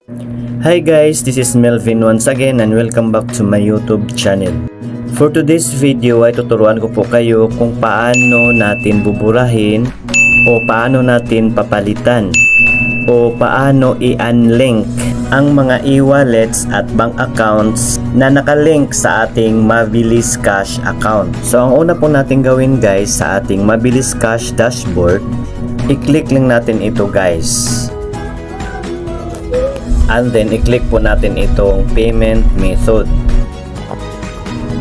Hi guys, this is Melvin once again and welcome back to my YouTube channel. For today's video ay tuturuan ko po kayo kung paano natin buburahin o paano natin papalitan o paano i-unlink ang mga e-wallets at bank accounts na nakalink sa ating Mabilis Cash account. So ang una po natin gawin guys sa ating Mabilis Cash dashboard, i-click lang natin ito guys. And then i-click po natin itong payment method.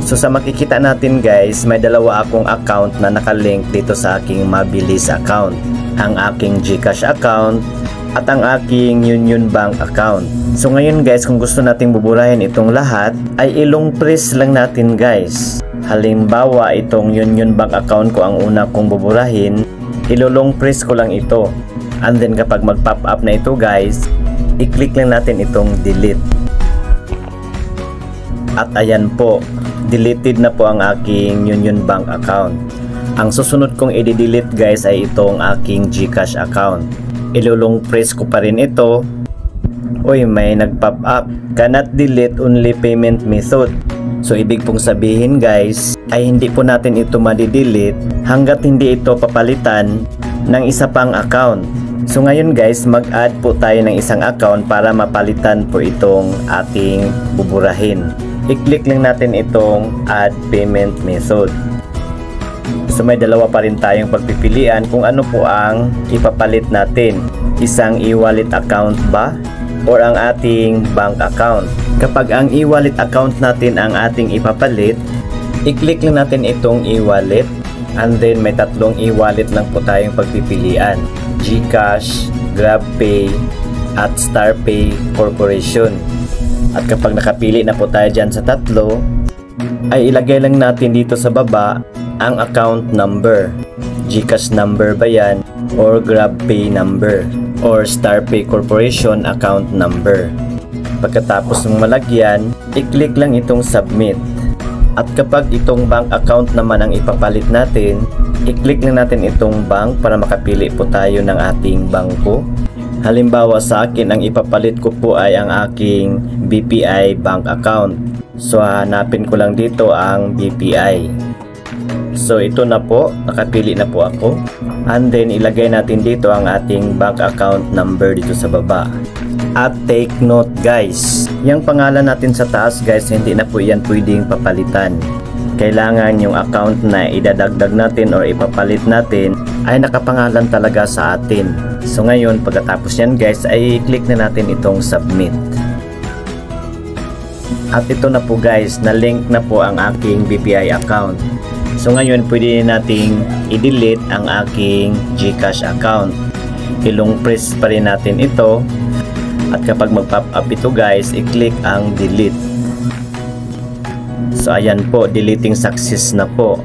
So sa makikita natin guys, may dalawa akong account na nakalink dito sa aking Mabilis account. Ang aking GCash account at ang aking Union Bank account. So ngayon guys, kung gusto nating buburahin itong lahat, ay ilong press lang natin guys. Halimbawa itong Union Bank account ko ang una kong buburahin, ilolong press ko lang ito. And then kapag mag-pop up na ito guys, i-click lang natin itong delete. At ayan po, deleted na po ang aking Union Bank account. Ang susunod kong i-delete guys ay itong aking GCash account. Ilulong press ko pa rin ito. Uy, may nag-pop up, cannot delete only payment method. So ibig pong sabihin guys, ay hindi po natin ito madi-delete hanggat hindi ito papalitan ng isa pang account. So ngayon guys, mag-add po tayo ng isang account para mapalitan po itong ating buburahin. I-click lang natin itong add payment method. So may dalawa pa rin tayong pagpipilian kung ano po ang ipapalit natin. Isang e-wallet account ba or ang ating bank account? Kapag ang e-wallet account natin ang ating ipapalit, i-click lang natin itong e-wallet. And then may tatlong e-wallet lang po tayong pagpipilian. GCash, GrabPay, at StarPay Corporation. At kapag nakapili na po tayo dyan sa tatlo, ay ilagay lang natin dito sa baba ang account number. GCash number ba yan? Or GrabPay number? Or StarPay Corporation account number? Pagkatapos ng malagyan, i-click lang itong submit. At kapag itong bank account naman ang ipapalit natin, i-click lang natin itong bank para makapili po tayo ng ating bangko. Halimbawa sa akin, ang ipapalit ko po ay ang aking BPI bank account. So hanapin ko lang dito ang BPI. So ito na po, nakapili na po ako. And then ilagay natin dito ang ating bank account number dito sa baba. At take note guys, yung pangalan natin sa taas guys, hindi na po yan pwedeng papalitan. Kailangan yung account na idadagdag natin or ipapalit natin ay nakapangalan talaga sa atin. So ngayon, pagkatapos yan guys, ay click na natin itong submit. At ito na po guys, na-link na po ang aking BPI account. So ngayon, pwede nating i-delete ang aking GCash account. Ilong press pa rin natin ito. At kapag mag-pop up ito guys, i-click ang delete. So ayan po, deleting success na po.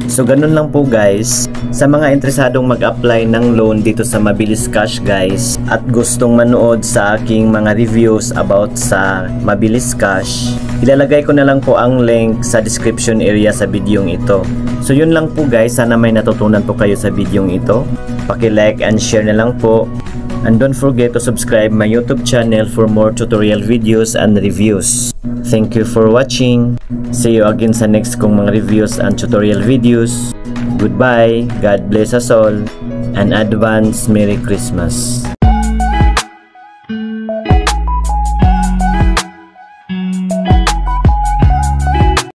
So ganun lang po guys. Sa mga interesadong mag-apply ng loan dito sa Mabilis Cash guys, at gustong manood sa aking mga reviews about sa Mabilis Cash, ilalagay ko na lang po ang link sa description area sa videong ito. So yun lang po guys, sana may natutunan po kayo sa videong ito. Paki-like and share na lang po. And don't forget to subscribe my YouTube channel for more tutorial videos and reviews. Thank you for watching. See you again sa next kong mga reviews and tutorial videos. Goodbye, God bless us all, and advance Merry Christmas.